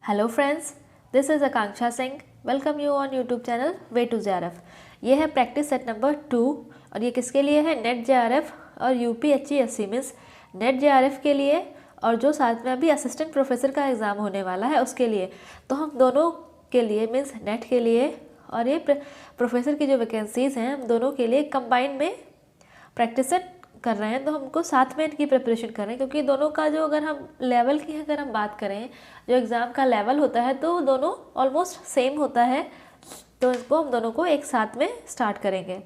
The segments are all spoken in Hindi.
Hello friends, this is Akanksha Singh. Welcome you on YouTube channel way to JRF। ये है प्रैक्टिस सेट नंबर 2 और ये किसके लिए है? नेट JRF और UPHESC मीन्स नेट JRF के लिए और जो साथ में अभी असिस्टेंट प्रोफेसर का एग्ज़ाम होने वाला है उसके लिए। तो हम दोनों के लिए मीन्स नेट के लिए और ये प्रोफेसर की जो वैकेंसीज़ हैं हम दोनों के लिए कंबाइंड में प्रैक्टिस सेट कर रहे हैं। तो हमको साथ में इनकी प्रिपरेशन कर रहे हैं क्योंकि दोनों का जो अगर हम लेवल की अगर हम बात करें, जो एग्ज़ाम का लेवल होता है तो दोनों ऑलमोस्ट सेम होता है। तो इसको हम दोनों को एक साथ में स्टार्ट करेंगे।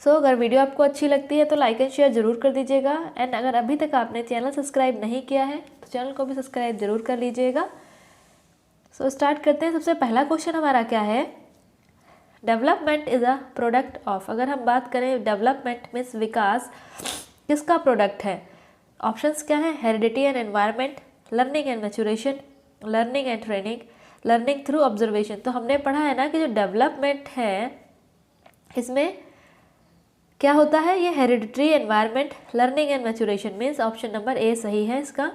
अगर वीडियो आपको अच्छी लगती है तो लाइक एंड शेयर ज़रूर कर दीजिएगा। एंड अगर अभी तक आपने चैनल सब्सक्राइब नहीं किया है तो चैनल को भी सब्सक्राइब ज़रूर कर लीजिएगा। स्टार्ट करते हैं। सबसे पहला क्वेश्चन हमारा क्या है? Development is a product of. अगर हम बात करें डेवलपमेंट मीन्स विकास किसका प्रोडक्ट है? ऑप्शंस क्या है? Heredity and environment, learning and maturation, learning and training, learning through observation. तो हमने पढ़ा है ना कि जो डेवलपमेंट है इसमें क्या होता है? ये hereditary, environment, learning and maturation means option number ए सही है इसका।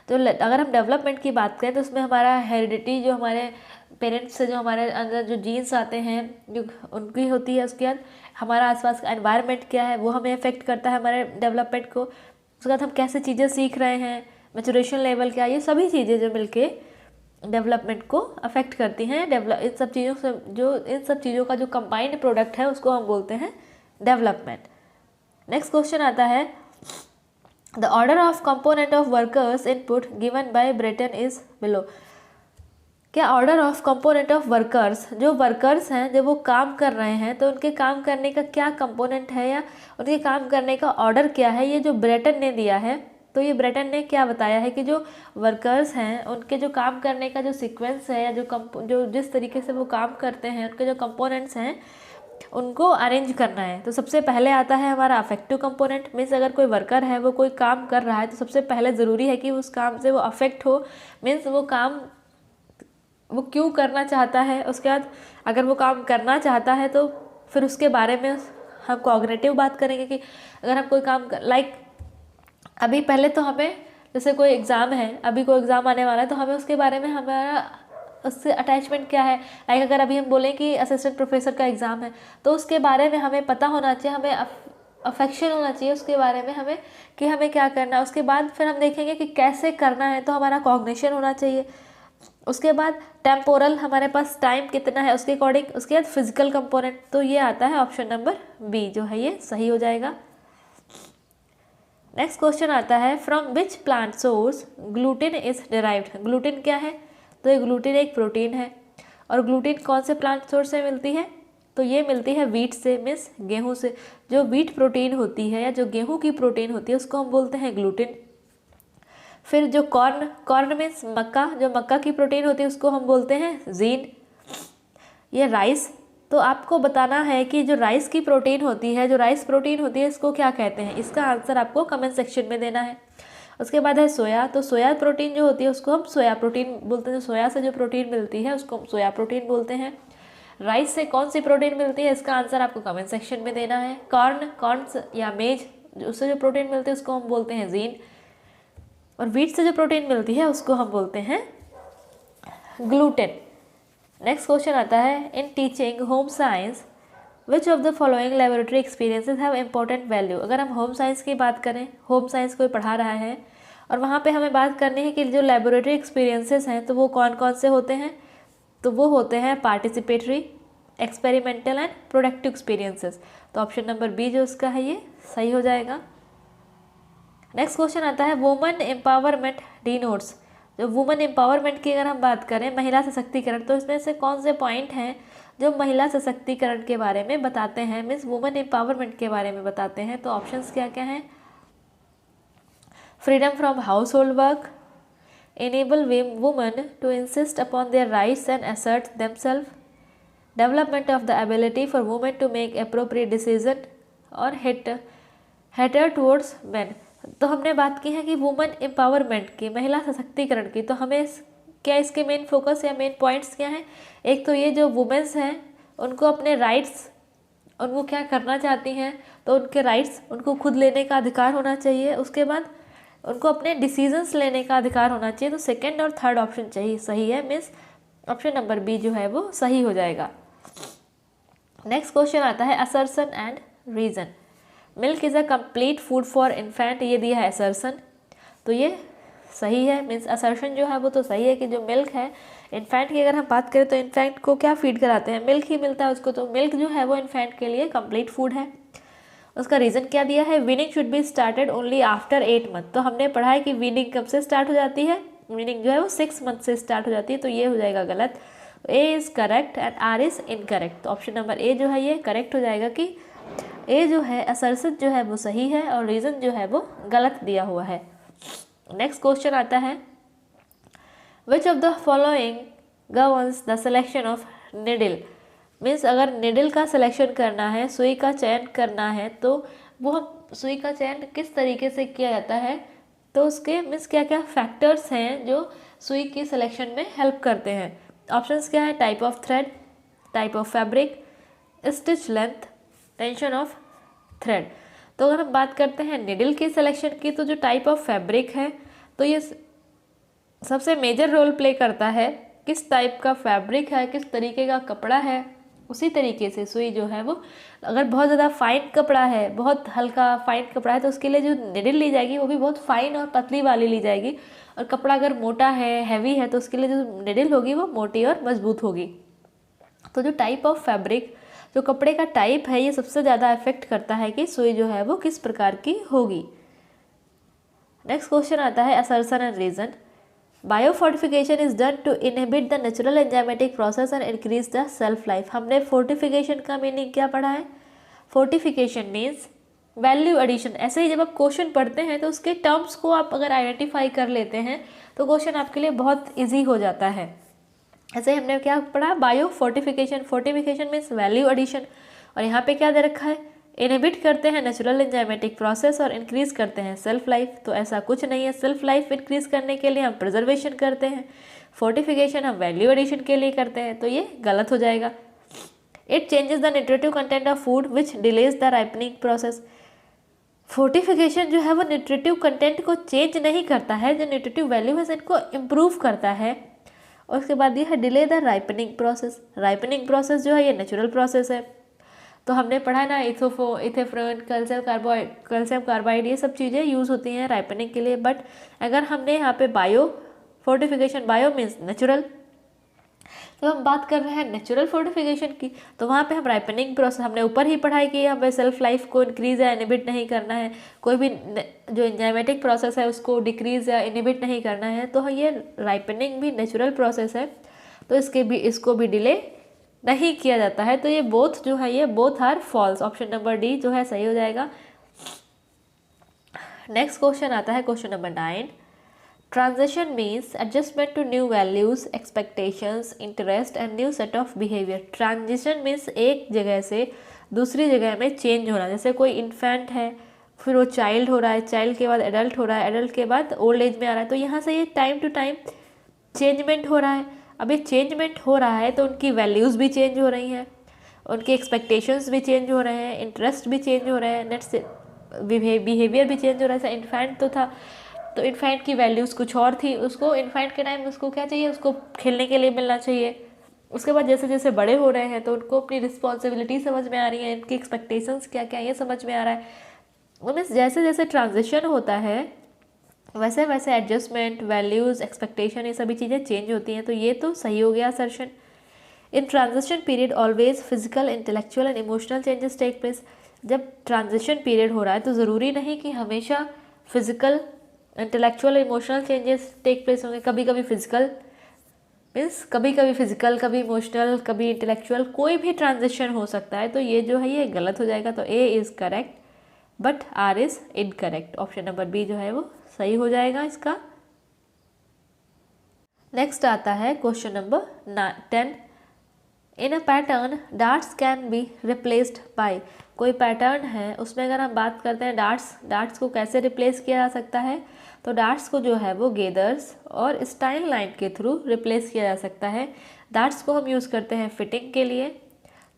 तो अगर हम डेवलपमेंट की बात करें तो उसमें हमारा हेरिडिटी जो हमारे पेरेंट्स से जो हमारे अंदर जो जीन्स आते हैं जो उनकी होती है, उसके बाद हमारा आसपास का एनवायरनमेंट क्या है वो हमें अफेक्ट करता है हमारे डेवलपमेंट को। उसके बाद हम कैसे चीज़ें सीख रहे हैं, मैच्योरेशन लेवल क्या, ये सभी चीज़ें जो मिलके डेवलपमेंट को अफेक्ट करती हैं। इन सब चीज़ों का जो कंबाइंड प्रोडक्ट है उसको हम बोलते हैं डेवलपमेंट। नेक्स्ट क्वेश्चन आता है, the order of component of workers input given by Bretton is below. क्या order of component of workers, जो वर्कर्स हैं जब वो काम कर रहे हैं तो उनके काम करने का क्या कंपोनेंट है या उनके काम करने का ऑर्डर क्या है, ये जो ब्रेटन ने दिया है। तो ये ब्रेटन ने क्या बताया है कि जो वर्कर्स हैं उनके जो काम करने का जो सीक्वेंस है या जो जिस तरीके से वो काम करते हैं उनके जो कंपोनेंट्स हैं उनको अरेंज करना है। तो सबसे पहले आता है हमारा अफेक्टिव कंपोनेंट मीन्स अगर कोई वर्कर है वो कोई काम कर रहा है तो सबसे पहले ज़रूरी है कि उस काम से वो अफेक्ट हो, मीन्स वो काम वो क्यों करना चाहता है। उसके बाद अगर वो काम करना चाहता है तो फिर उसके बारे में हम कॉग्निटिव बात करेंगे कि अगर हम कोई काम अभी पहले तो हमें जैसे कोई एग्ज़ाम है, अभी कोई एग्ज़ाम आने वाला है तो हमें उसके बारे में हमारा उससे अटैचमेंट क्या है। लाइक अगर अभी हम बोलें कि असिस्टेंट प्रोफेसर का एग्ज़ाम है तो उसके बारे में हमें पता होना चाहिए, हमें अफेक्शन होना चाहिए उसके बारे में हमें कि हमें क्या करना है। उसके बाद फिर हम देखेंगे कि कैसे करना है तो हमारा कॉग्निशन होना चाहिए। उसके बाद टेम्पोरल, हमारे पास टाइम कितना है उसके अकॉर्डिंग। उसके बाद फिजिकल कंपोनेंट। तो ये आता है ऑप्शन नंबर बी जो है ये सही हो जाएगा। नेक्स्ट क्वेश्चन आता है, from which plant source gluten is derived. Gluten क्या है? तो ये ग्लूटेन एक प्रोटीन है और ग्लूटेन कौन से प्लांट सोर्स से मिलती है? तो ये मिलती है वीट से मीन्स गेहूँ से। जो वीट प्रोटीन होती है या जो गेहूँ की प्रोटीन होती है उसको हम बोलते हैं ग्लूटेन। फिर जो कॉर्न मीन्स मक्का, जो मक्का की प्रोटीन होती है उसको हम बोलते हैं जीन। ये राइस, तो आपको बताना है कि जो राइस की प्रोटीन होती है, जो राइस प्रोटीन होती है इसको क्या कहते हैं। इसका आंसर आपको कमेंट सेक्शन में देना है। उसके बाद है सोया, तो सोया प्रोटीन जो होती है उसको हम सोया प्रोटीन बोलते हैं। जो सोया से जो प्रोटीन मिलती है उसको हम सोया प्रोटीन बोलते हैं। राइस से कौन सी प्रोटीन मिलती है इसका आंसर आपको कमेंट सेक्शन में देना है। कॉर्न या मेज उससे जो प्रोटीन मिलती है उसको हम बोलते हैं जीन। और वीट से जो प्रोटीन मिलती है उसको हम बोलते हैं ग्लूटेन। नेक्स्ट क्वेश्चन आता है, in teaching home science which of the following laboratory experiences have important value. अगर हम होम साइंस की बात करें, होम साइंस कोई पढ़ा रहा है और वहाँ पे हमें बात करनी है कि जो लेबोरेटरी एक्सपीरियंसेस हैं तो वो कौन कौन से होते हैं। तो वो होते हैं participatory, experimental and productive experiences. तो ऑप्शन नंबर बी जो उसका है ये सही हो जाएगा। नेक्स्ट क्वेश्चन आता है, वुमेन एम्पावरमेंट डिनोट्स। जो वुमेन एम्पावरमेंट की अगर हम बात करें, महिला सशक्तिकरण, तो इसमें से कौन से पॉइंट हैं जो महिला सशक्तिकरण के बारे में बताते हैं, मीन्स वुमेन एम्पावरमेंट के बारे में बताते हैं। तो ऑप्शंस क्या क्या हैं? Freedom from house hold work, enable women to insist upon their rights and assert themselves, development of the ability for women to make appropriate decision, और hatred towards men। तो हमने बात की है कि वुमेन एम्पावरमेंट की, महिला सशक्तिकरण की। तो हमें क्या इसके मेन फोकस या मेन पॉइंट्स क्या हैं? एक तो ये जो वुमेन्स हैं उनको अपने राइट्स, उनको क्या करना चाहती हैं तो उनके राइट्स, उनको खुद लेने का अधिकार होना चाहिए। उसके बाद उनको अपने डिसीजंस लेने का अधिकार होना चाहिए। तो सेकंड और थर्ड ऑप्शन चाहिए सही है, मीन्स ऑप्शन नंबर बी जो है वो सही हो जाएगा। नेक्स्ट क्वेश्चन आता है assertion and reason. Milk is a complete food for infant, ये दिया है असर्शन, तो ये सही है, मीन्स असर्शन जो है वो तो सही है कि जो मिल्क है इन्फेंट की, अगर हम बात करें तो इन्फेंट को क्या फीड कराते हैं, मिल्क ही मिलता है उसको, तो मिल्क जो है वो इन्फेंट के लिए कंप्लीट फूड है। उसका रीज़न क्या दिया है, weaning should be started only after 8 month. तो हमने पढ़ा है कि वीनिंग कब से स्टार्ट हो जाती है, वीनिंग जो है वो 6 मंथ से स्टार्ट हो जाती है, तो ये हो जाएगा गलत। A is correct and R is incorrect. तो ऑप्शन नंबर ए जो है ये करेक्ट हो जाएगा कि ए जो है असर्शन जो है वो सही है और रीज़न जो है वो गलत दिया हुआ है। नेक्स्ट क्वेश्चन आता है which of the following governs the selection of needle. Means अगर निडल का सिलेक्शन करना है, सुई का चयन करना है, तो वो हम सुई का चयन किस तरीके से किया जाता है, तो उसके मीन्स क्या क्या फैक्टर्स हैं जो सुई की सिलेक्शन में हेल्प करते हैं। ऑप्शंस क्या है, type of thread, type of fabric, stitch length, tension of thread. तो अगर हम बात करते हैं निडल की सिलेक्शन की, तो जो टाइप ऑफ फैब्रिक है तो ये सबसे मेजर रोल प्ले करता है, किस टाइप का फैब्रिक है, किस तरीके का कपड़ा है, उसी तरीके से सुई जो है वो, अगर बहुत ज़्यादा फाइन कपड़ा है, बहुत हल्का फाइन कपड़ा है, तो उसके लिए जो निडल ली जाएगी वो भी बहुत फाइन और पतली वाली ली जाएगी, और कपड़ा अगर मोटा है, हैवी है, तो उसके लिए जो निडल होगी वो मोटी और मजबूत होगी। तो जो टाइप ऑफ फैब्रिक, जो कपड़े का टाइप है, ये सबसे ज़्यादा इफेक्ट करता है कि सुई जो है वो किस प्रकार की होगी। नेक्स्ट क्वेश्चन आता है assertion and reason. Biofortification is done to inhibit the natural enzymatic process and increase the shelf life. हमने फोर्टिफिकेशन का मीनिंग क्या पढ़ा है, फोर्टिफिकेशन मीन्स वैल्यू एडिशन। ऐसे ही जब आप क्वेश्चन पढ़ते हैं तो उसके टर्म्स को आप अगर आइडेंटिफाई कर लेते हैं तो क्वेश्चन आपके लिए बहुत ईजी हो जाता है। ऐसे हमने क्या पढ़ा, biofortification, fortification means value addition, और यहाँ पे क्या दे रखा है, इनहिबिट करते हैं नेचुरल एंजाइमेटिक प्रोसेस और इंक्रीज करते हैं सेल्फ लाइफ। तो ऐसा कुछ नहीं है, सेल्फ लाइफ इंक्रीज करने के लिए हम प्रिजर्वेशन करते हैं, फोर्टिफिकेशन हम वैल्यू एडिशन के लिए करते हैं, तो ये गलत हो जाएगा। It changes the nutritive content of food which delays the ripening process. Fortification जो है वो न्यूट्रिटिव कंटेंट को चेंज नहीं करता है, जो न्यूट्रिटिव वैल्यू है इनको इम्प्रूव करता है। और उसके बाद ये है delay the ripening process. Ripening process जो है ये नेचुरल प्रोसेस है, तो हमने पढ़ा ना इथेफ्रोन, कैल्शियम कार्बाइड, ये सब चीज़ें यूज़ होती हैं राइपनिंग के लिए। बट अगर हमने यहाँ पे bio fortification, bio means natural, तो हम बात कर रहे हैं नेचुरल फोर्टिफिकेशन की, तो वहाँ पे हम राइपनिंग प्रोसेस, हमने ऊपर ही पढ़ाई की हमें सेल्फ लाइफ को इंक्रीज या इनिबिट नहीं करना है, कोई भी जो एंजाइमेटिक प्रोसेस है उसको डिक्रीज या इनिबिट नहीं करना है, तो ये राइपनिंग भी नेचुरल प्रोसेस है, तो इसको भी डिले नहीं किया जाता है। तो ये बोथ जो है ये both are false. Option number D जो है सही हो जाएगा। नेक्स्ट क्वेश्चन आता है question number 9। Transition means adjustment to new values, expectations, interest and new set of behaviour. Transition means एक जगह से दूसरी जगह में चेंज होना। जैसे कोई इन्फेंट है, फिर वो चाइल्ड हो रहा है, चाइल्ड के बाद एडल्ट हो रहा है, एडल्ट के बाद ओल्ड एज में आ रहा है, तो यहाँ से ये टाइम टू टाइम चेंजमेंट हो रहा है। अब ये चेंजमेंट हो रहा है तो उनकी वैल्यूज़ भी चेंज हो रही हैं, उनके एक्सपेक्टेशंस भी चेंज हो रहे हैं, इंटरेस्ट भी चेंज हो रहे हैं, नेक्स्ट बिहेवियर भी चेंज हो रहा है। जैसे इन्फेंट तो था, तो इन्फेंट की वैल्यूज़ कुछ और थी, उसको इन्फेंट के टाइम उसको क्या चाहिए, उसको खेलने के लिए मिलना चाहिए। उसके बाद जैसे जैसे बड़े हो रहे हैं तो उनको अपनी रिस्पॉन्सिबिलिटी समझ में आ रही है, इनकी एक्सपेक्टेशंस क्या क्या ये समझ में आ रहा है। मीन्स जैसे जैसे ट्रांजिशन होता है वैसे वैसे एडजस्टमेंट, वैल्यूज़, एक्सपेक्टेशन, ये सभी चीज़ें चेंज होती हैं, तो ये तो सही हो गया assertion. In transition period always physical, intellectual and emotional changes take place. जब ट्रांजिशन पीरियड हो रहा है तो ज़रूरी नहीं कि हमेशा physical, intellectual, emotional changes take place होंगे। कभी कभी फिजिकल मीन्स कभी फिजिकल, कभी इमोशनल, कभी इंटेलेक्चुअल, कोई भी ट्रांजिशन हो सकता है, तो ये जो है ये गलत हो जाएगा। तो A is correct but R is incorrect. Option number B जो है वो सही हो जाएगा इसका। नेक्स्ट आता है question number 10। In a pattern darts can be replaced by. कोई पैटर्न है उसमें अगर हम बात करते हैं डार्ट्स को कैसे रिप्लेस किया जा सकता है, तो डार्ट्स को जो है वो गेदर्स और स्टाइल लाइन के थ्रू रिप्लेस किया जा सकता है। डार्ट्स को हम यूज़ करते हैं फिटिंग के लिए,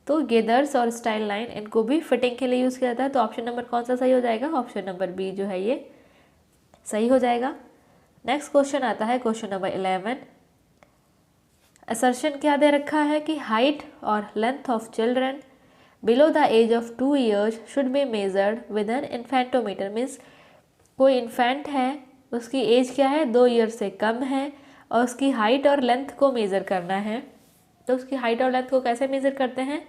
तो गेदर्स और स्टाइल लाइन इनको भी फिटिंग के लिए यूज़ किया जाता है। तो ऑप्शन नंबर कौन सा सही हो जाएगा, ऑप्शन नंबर बी जो है ये सही हो जाएगा। नेक्स्ट क्वेश्चन आता है क्वेश्चन नंबर 11। असर्शन क्या दे रखा है कि हाइट और length of children below the age of 2 years should be measured with an infantometer. Means कोई इन्फेंट है, उसकी एज क्या है, 2 years से कम है, और उसकी हाइट और लेंथ को मेज़र करना है। तो उसकी हाइट और लेंथ को कैसे मेज़र करते हैं,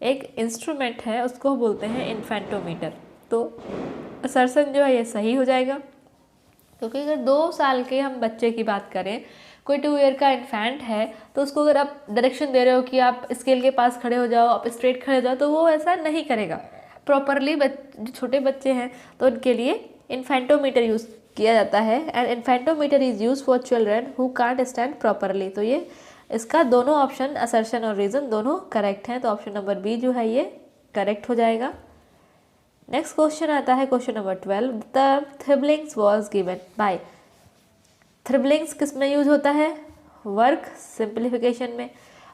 एक इंस्ट्रूमेंट है उसको बोलते हैं इन्फेंटोमीटर। तो असर्शन जो है ये सही हो जाएगा, क्योंकि अगर 2 साल के हम बच्चे की बात करें, कोई 2 year का इन्फेंट है, तो उसको अगर आप डायरेक्शन दे रहे हो कि आप स्केल के पास खड़े हो जाओ, आप स्ट्रेट खड़े हो जाओ, तो वो ऐसा नहीं करेगा प्रॉपरली। जो छोटे बच्चे हैं तो उनके लिए इन्फेंटोमीटर यूज़ किया जाता है, and infantometer is use for children who can't stand properly. तो ये इसका दोनों ऑप्शन, असर्शन और रीज़न, दोनों करेक्ट हैं। तो ऑप्शन नंबर बी जो है ये करेक्ट हो जाएगा। नेक्स्ट क्वेश्चन आता है question number 12। The therbligs was given by. Therbligs किस में यूज होता है, वर्क सिंप्लीफिकेशन में।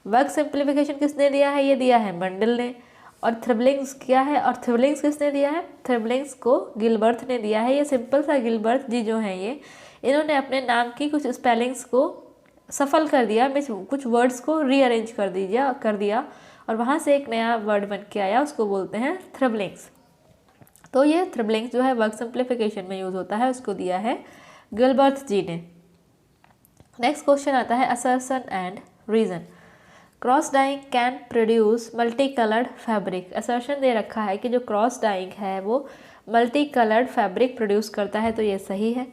वर्क सिंप्लीफिकेशन किसने दिया है, ये दिया है मंडल ने। और थ्रिबलिंग्स क्या है, और थ्रिबलिंग्स किसने दिया है, थ्रिबलिंग्स को गिलबर्ट ने दिया है। ये सिंपल सा गिलबर्ट जी जो हैं ये, इन्होंने अपने नाम की कुछ स्पेलिंग्स को सफल कर दिया, मीन्स कुछ वर्ड्स को रीअरेंज कर दिया और वहाँ से एक नया वर्ड बन के आया, उसको बोलते हैं थ्रिबलिंग्स। तो ये थ्रिबलिंग्स जो है वर्क सिंप्लीफिकेशन में यूज़ होता है, उसको दिया है गिलबर्ट जी ने। नेक्स्ट क्वेश्चन आता है assertion and reason. Cross dyeing can produce multi coloured fabric. Assertion दे रखा है कि जो क्रॉस डाइंग है वो मल्टी कलर्ड फैब्रिक प्रोड्यूस करता है, तो ये सही है।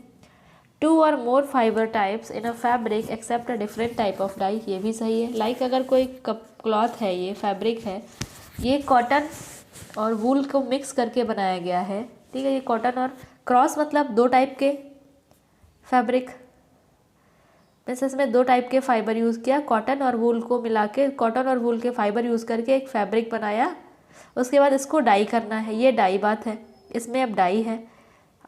2 or more fibre types in a fabric accept a different type of dye, ये भी सही है। लाइक अगर कोई क्लॉथ है, ये फैब्रिक है, ये कॉटन और वूल को मिक्स करके बनाया गया है, ठीक है। ये कॉटन और क्रॉस मतलब 2 टाइप के फैब्रिक, मीन्स इसमें 2 टाइप के फाइबर यूज़ किया, कॉटन और वूल को मिला के, कॉटन और वूल के फाइबर यूज़ करके एक फैब्रिक बनाया। उसके बाद इसको डाई करना है, ये डाई बात है, इसमें अब डाई है।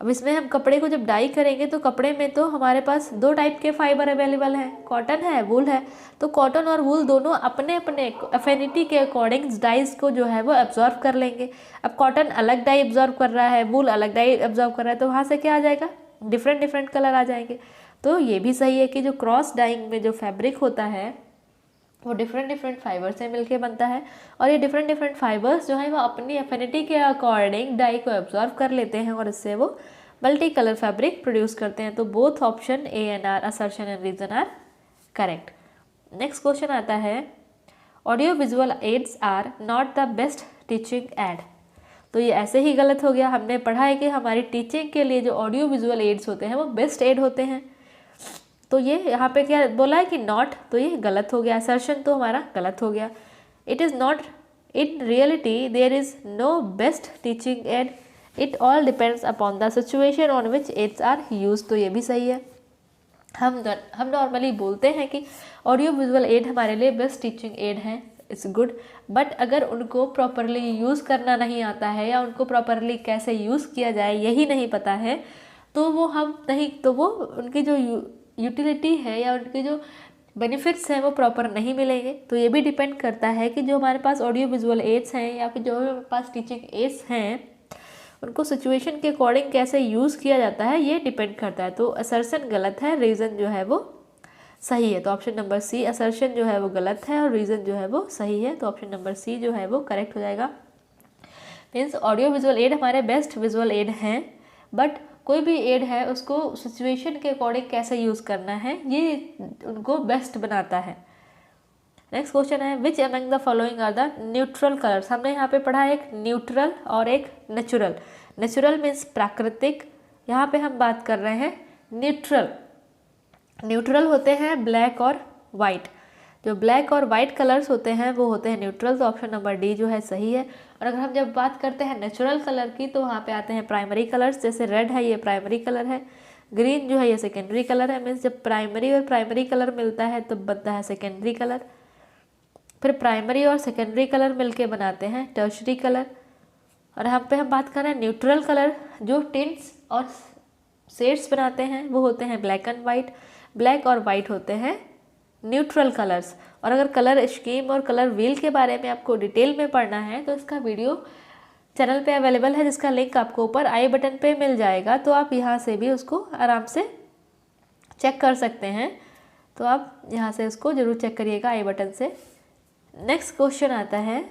अब इसमें हम कपड़े को जब डाई करेंगे तो कपड़े में तो हमारे पास 2 टाइप के फाइबर अवेलेबल हैं, कॉटन है, वूल है। तो कॉटन और वूल दोनों अपने अपने एफिनिटी के अकॉर्डिंग डाइज को जो है वो एब्जॉर्व कर लेंगे। अब कॉटन अलग डाई एब्जॉर्व कर रहा है, वूल अलग डाई एब्जॉर्व कर रहा है, तो वहाँ से क्या आ जाएगा, डिफरेंट डिफरेंट कलर आ जाएंगे। तो ये भी सही है कि जो क्रॉस डाइंग में जो फैब्रिक होता है वो डिफरेंट डिफरेंट फाइबर से मिलके बनता है, और ये डिफरेंट डिफरेंट फाइबर्स जो है वो अपनी एफिनिटी के अकॉर्डिंग डाई को एब्जॉर्व कर लेते हैं और इससे वो मल्टी कलर फैब्रिक प्रोड्यूस करते हैं। तो both option A and R, assertion and reason, are correct. Next question आता है audio visual aids are not the best teaching aid. तो ये ऐसे ही गलत हो गया। हमने पढ़ा है कि हमारी टीचिंग के लिए जो ऑडियो विजुअल एड्स होते हैं वो बेस्ट एड होते हैं, तो ये यहाँ पे क्या बोला है कि नॉट, तो ये गलत हो गया, असर्शन तो हमारा गलत हो गया। It is not, in reality there is no best teaching aid, it all depends upon the situation on which aids are use, तो ये भी सही है। हम नॉर्मली बोलते हैं कि ऑडियो विजुअल एड हमारे लिए बेस्ट टीचिंग एड हैं, इट्स गुड, बट अगर उनको प्रॉपरली यूज़ करना नहीं आता है या उनको प्रॉपरली कैसे यूज़ किया जाए यही नहीं पता है, तो वो वो उनकी जो यूटिलिटी है या उनके जो बेनिफिट्स हैं वो प्रॉपर नहीं मिलेंगे। तो ये भी डिपेंड करता है कि जो हमारे पास ऑडियो विजुअल एड्स हैं या फिर जो हमारे पास टीचिंग एड्स हैं उनको सिचुएशन के अकॉर्डिंग कैसे यूज़ किया जाता है, ये डिपेंड करता है। तो असर्शन गलत है, रीज़न जो है वो सही है। तो ऑप्शन नंबर सी, असर्शन जो है वो गलत है और रीज़न जो है वो सही है। तो ऑप्शन नंबर सी जो है वो करेक्ट हो जाएगा। मीन्स ऑडियो विजुअल एड हमारे बेस्ट विजुअल एड हैं, बट कोई भी एड है उसको सिचुएशन के अकॉर्डिंग कैसे यूज़ करना है ये उनको बेस्ट बनाता है। नेक्स्ट क्वेश्चन है which among the following are the neutral colours. हमने यहाँ पे पढ़ा है एक न्यूट्रल और एक नेचुरल। नेचुरल मीन्स प्राकृतिक, यहाँ पे हम बात कर रहे हैं न्यूट्रल। न्यूट्रल होते हैं ब्लैक और वाइट, जो ब्लैक और वाइट कलर्स होते हैं वो होते हैं न्यूट्रल। तो ऑप्शन नंबर डी जो है सही है। और अगर हम जब बात करते हैं नेचुरल कलर की तो वहाँ पे आते हैं प्राइमरी कलर्स, जैसे रेड है ये प्राइमरी कलर है, ग्रीन जो है ये सेकेंडरी कलर है। मीन्स जब प्राइमरी और प्राइमरी कलर मिलता है तो बनता है सेकेंडरी कलर, फिर प्राइमरी और सेकेंडरी कलर मिलके बनाते हैं टर्शरी कलर। और यहाँ पे हम बात कर रहे हैं न्यूट्रल कलर, जो टिंट्स और शेड्स बनाते हैं वो होते हैं ब्लैक एंड वाइट। ब्लैक और वाइट होते हैं न्यूट्रल कलर्स। और अगर कलर स्कीम और कलर व्हील के बारे में आपको डिटेल में पढ़ना है तो इसका वीडियो चैनल पे अवेलेबल है, जिसका लिंक आपको ऊपर आई बटन पे मिल जाएगा, तो आप यहाँ से भी उसको आराम से चेक कर सकते हैं। तो आप यहाँ से उसको ज़रूर चेक करिएगा आई बटन से। नेक्स्ट क्वेश्चन आता है,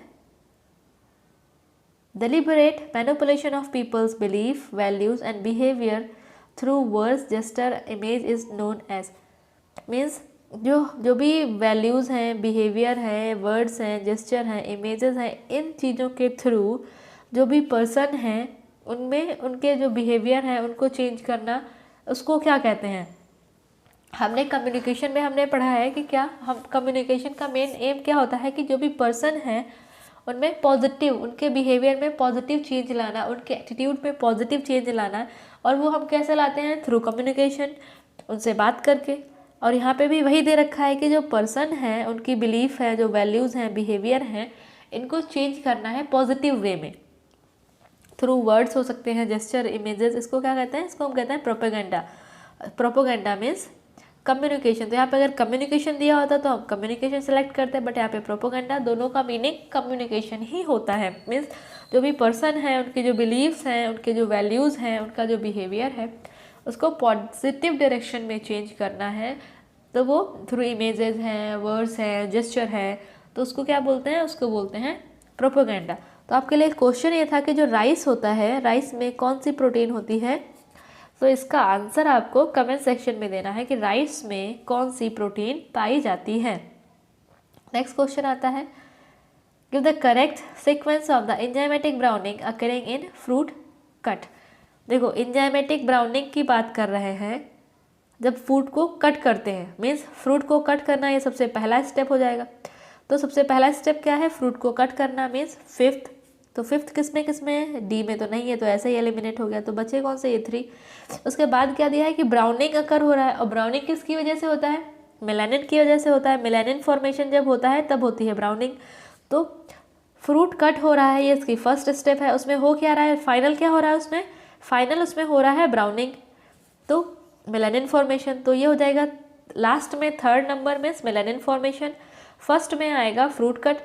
deliberate manipulation of people's belief, values and behavior through words, gesture, image is known as। Means जो भी वैल्यूज़ हैं, बिहेवियर हैं, वर्ड्स हैं, जेस्चर हैं, इमेजेस हैं, इन चीज़ों के थ्रू जो भी पर्सन हैं उनमें उनके जो बिहेवियर हैं उनको चेंज करना, उसको क्या कहते हैं। हमने कम्युनिकेशन में हमने पढ़ा है कि क्या हम कम्युनिकेशन का मेन एम क्या होता है कि जो भी पर्सन है उनमें पॉजिटिव, उनके बिहेवियर में पॉजिटिव चेंज लाना, उनके एटीट्यूड में पॉजिटिव चेंज लाना। और वो हम कैसे लाते हैं? थ्रू कम्युनिकेशन, उनसे बात करके। और यहाँ पे भी वही दे रखा है कि जो पर्सन है उनकी बिलीफ है, जो वैल्यूज़ हैं, बिहेवियर हैं, इनको चेंज करना है पॉजिटिव वे में। थ्रू वर्ड्स हो सकते हैं, जेस्चर, इमेजेस। इसको क्या कहते हैं? इसको हम कहते हैं प्रोपेगेंडा। Propaganda means communication. तो यहाँ पे अगर कम्युनिकेशन दिया होता तो हम कम्युनिकेशन सेलेक्ट करते हैं, बट यहाँ पे प्रोपेगेंडा, दोनों का मीनिंग कम्युनिकेशन ही होता है। मीन्स जो भी पर्सन है उनके जो बिलीव्स हैं, उनके जो वैल्यूज़ हैं, उनका जो बिहेवियर है, उसको पॉजिटिव डायरेक्शन में चेंज करना है। तो वो थ्रू इमेजेस हैं, वर्ड्स हैं, जेस्चर है, तो उसको क्या बोलते हैं? उसको बोलते हैं प्रोपेगेंडा। तो आपके लिए क्वेश्चन ये था कि जो राइस होता है, राइस में कौन सी प्रोटीन होती है? तो इसका आंसर आपको कमेंट सेक्शन में देना है कि राइस में कौन सी प्रोटीन पाई जाती है। नेक्स्ट क्वेश्चन आता है, give the correct sequence of the enzymatic browning occurring in fruit cut. देखो, एंजाइमेटिक ब्राउनिंग की बात कर रहे हैं जब फ्रूट को कट करते हैं। मीन्स फ्रूट को कट करना ये सबसे पहला स्टेप हो जाएगा। तो सबसे पहला स्टेप क्या है? फ्रूट को कट करना। Means fifth. तो फिफ्थ किस में है? डी में तो नहीं है, तो ऐसे ही एलिमिनेट हो गया। तो बचे कौन से? ये 3। उसके बाद क्या दिया है कि ब्राउनिंग अकर हो रहा है। और ब्राउनिंग किसकी वजह से होता है? मेलानिन की वजह से होता है। मेलानिन फॉर्मेशन जब होता है तब होती है ब्राउनिंग। तो फ्रूट कट हो रहा है, ये इसकी फर्स्ट स्टेप है। उसमें हो क्या रहा है? फाइनल क्या हो रहा है उसमें? फाइनल उसमें हो रहा है ब्राउनिंग, तो मेलानिन फॉर्मेशन। तो ये हो जाएगा लास्ट में, थर्ड नंबर में मेलानिन फॉर्मेशन, फर्स्ट में आएगा फ्रूट कट।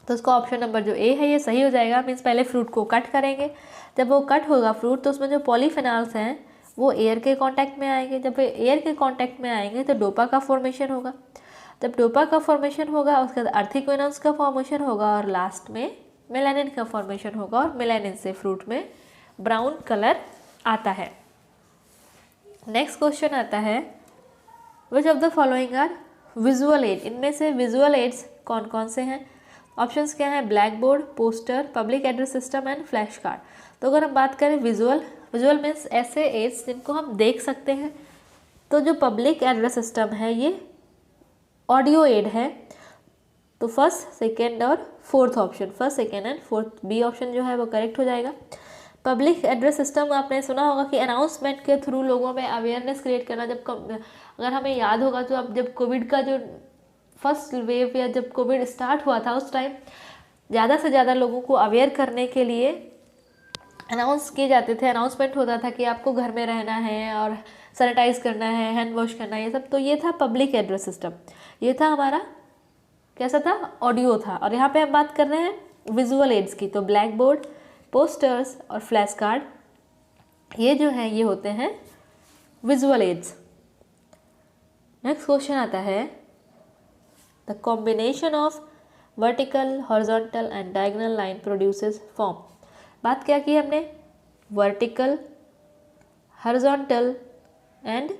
तो उसका ऑप्शन नंबर जो ए है ये सही हो जाएगा। मीन्स पहले फ्रूट को कट करेंगे, जब वो कट होगा फ्रूट तो उसमें जो पॉलीफेनॉल्स हैं वो एयर के कांटेक्ट में आएंगे। जब एयर के कांटेक्ट में आएंगे तो डोपा का फॉर्मेशन होगा। जब डोपा का फॉर्मेशन होगा उसके बाद अर्थिक्विनोन्स का फॉर्मेशन होगा और लास्ट में मेलानिन का फॉर्मेशन होगा। और मेलानिन से फ्रूट में ब्राउन कलर आता है। नेक्स्ट क्वेश्चन आता है, which of the following are visual aid. इनमें से विजुअल एड्स कौन कौन से हैं? ऑप्शंस क्या हैं? Black board, poster, public address system and flash card. तो अगर हम बात करें विजुअल मीन्स ऐसे एड्स जिनको हम देख सकते हैं। तो जो पब्लिक एड्रेस सिस्टम है ये ऑडियो एड है। तो फर्स्ट, सेकेंड और fourth option, first, second and fourth, B option जो है वो करेक्ट हो जाएगा। पब्लिक एड्रेस सिस्टम आपने सुना होगा कि अनाउंसमेंट के थ्रू लोगों में अवेयरनेस क्रिएट करना। अगर हमें याद होगा तो अब जब कोविड का जो फर्स्ट वेव या जब कोविड स्टार्ट हुआ था उस टाइम ज़्यादा से ज़्यादा लोगों को अवेयर करने के लिए अनाउंस किए जाते थे। अनाउंसमेंट होता था कि आपको घर में रहना है और सैनिटाइज करना है, हैंड वॉश करना है, ये सब। तो ये था पब्लिक एड्रेस सिस्टम। ये था हमारा कैसा था? ऑडियो था। और यहाँ पे हम बात कर रहे हैं विजुअल एड्स की। तो ब्लैक बोर्ड, पोस्टर्स और फ्लैश कार्ड, ये जो है ये होते हैं विजुअल एड्स। नेक्स्ट क्वेश्चन आता है, the combination of vertical, horizontal and diagonal line produces form. बात क्या की हमने? Vertical, horizontal and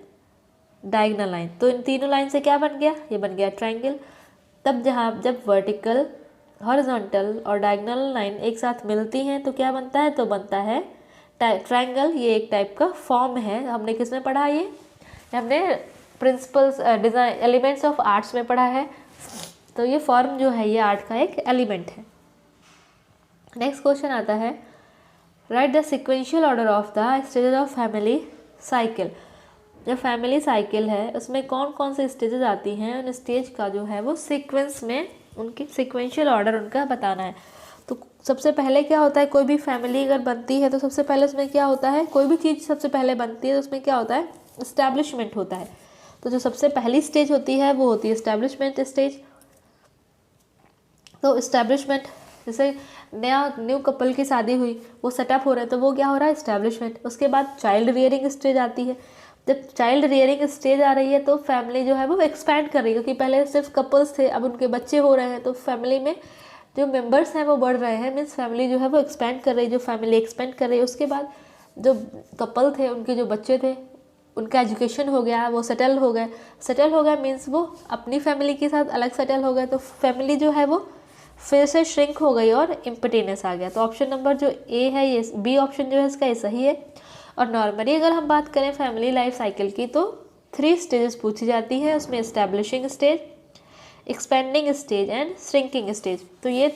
diagonal line. तो इन तीनों लाइन से क्या बन गया? ये बन गया ट्रायंगल। तब जब वर्टिकल, हॉरिजॉन्टल और डायगोनल लाइन एक साथ मिलती हैं तो क्या बनता है? तो बनता है ट्रायंगल। ये एक टाइप का फॉर्म है। हमने किस में पढ़ा? ये हमने principles design elements of arts में पढ़ा है। तो ये फॉर्म जो है ये आर्ट का एक एलिमेंट है। नेक्स्ट क्वेश्चन आता है, right the sequential order of the stages of family cycle. जो फैमिली साइकिल है उसमें कौन कौन से स्टेजेस आती हैं, उन स्टेज का जो है वो सीक्वेंस में उनकी सिक्वेंशियल ऑर्डर उनका बताना है। तो सबसे पहले क्या होता है? कोई भी फैमिली अगर बनती है तो सबसे पहले उसमें क्या होता है? कोई भी चीज़ सबसे पहले बनती है तो उसमें क्या होता है? इस्टेब्लिशमेंट होता है। तो जो सबसे पहली स्टेज होती है वो होती है इस्टेब्लिशमेंट स्टेज। तो इस्टेब्लिशमेंट जैसे न्यू कपल की शादी हुई, वो सेटअप हो रहा है, तो वो क्या हो रहा है, इस्टेब्लिशमेंट। उसके बाद चाइल्ड रियरिंग स्टेज आती है। जब चाइल्ड रियरिंग स्टेज आ रही है तो फैमिली जो है वो एक्सपैंड कर रही है, क्योंकि पहले सिर्फ कपल्स थे, अब उनके बच्चे हो रहे हैं, तो फैमिली में जो मेंबर्स हैं वो बढ़ रहे हैं, मीन्स फैमिली जो है वो एक्सपैंड कर रही है, जो फैमिली एक्सपैंड कर रही है। उसके बाद जो कपल थे, उनके जो बच्चे थे, उनका एजुकेशन हो गया, वो सेटल हो गए मीन्स वो अपनी फैमिली के साथ अलग सेटल हो गए, तो फैमिली जो है वो फिर से श्रिंक हो गई और इम्पिटीनेस आ गया। तो ऑप्शन नंबर जो ए है, ये बी ऑप्शन जो है इसका ये सही है। और नॉर्मली अगर हम बात करें फैमिली लाइफ साइकिल की, तो 3 स्टेजेस पूछी जाती है उसमें, establishing stage, expanding stage and shrinking stage. तो ये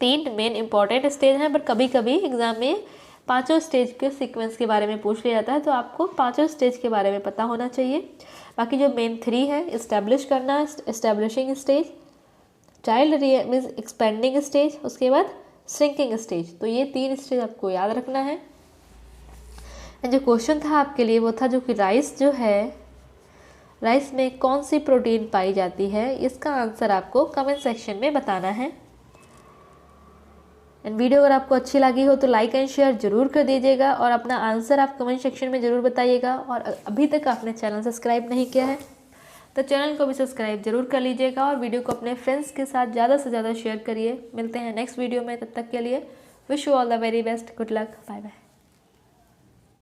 3 मेन इंपॉर्टेंट स्टेज हैं, पर कभी कभी एग्जाम में 5 स्टेज के सीक्वेंस के बारे में पूछ लिया जाता है, तो आपको 5 स्टेज के बारे में पता होना चाहिए। बाकी जो मेन 3 है, इस्टेब्लिश करना, establishing stage, child means expanding stage, उसके बाद श्रिंकिंग स्टेज, तो ये 3 स्टेज आपको याद रखना है। जो क्वेश्चन था आपके लिए वो था जो कि राइस जो है, राइस में कौन सी प्रोटीन पाई जाती है, इसका आंसर आपको कमेंट सेक्शन में बताना है। एंड वीडियो अगर आपको अच्छी लगी हो तो लाइक एंड शेयर जरूर कर दीजिएगा, और अपना आंसर आप कमेंट सेक्शन में ज़रूर बताइएगा। और अभी तक आपने चैनल सब्सक्राइब नहीं किया है तो चैनल को भी सब्सक्राइब जरूर कर लीजिएगा, और वीडियो को अपने फ्रेंड्स के साथ ज़्यादा से ज़्यादा शेयर करिए। मिलते हैं नेक्स्ट वीडियो में, तब तक के लिए wish you all the very best, good luck, bye bye.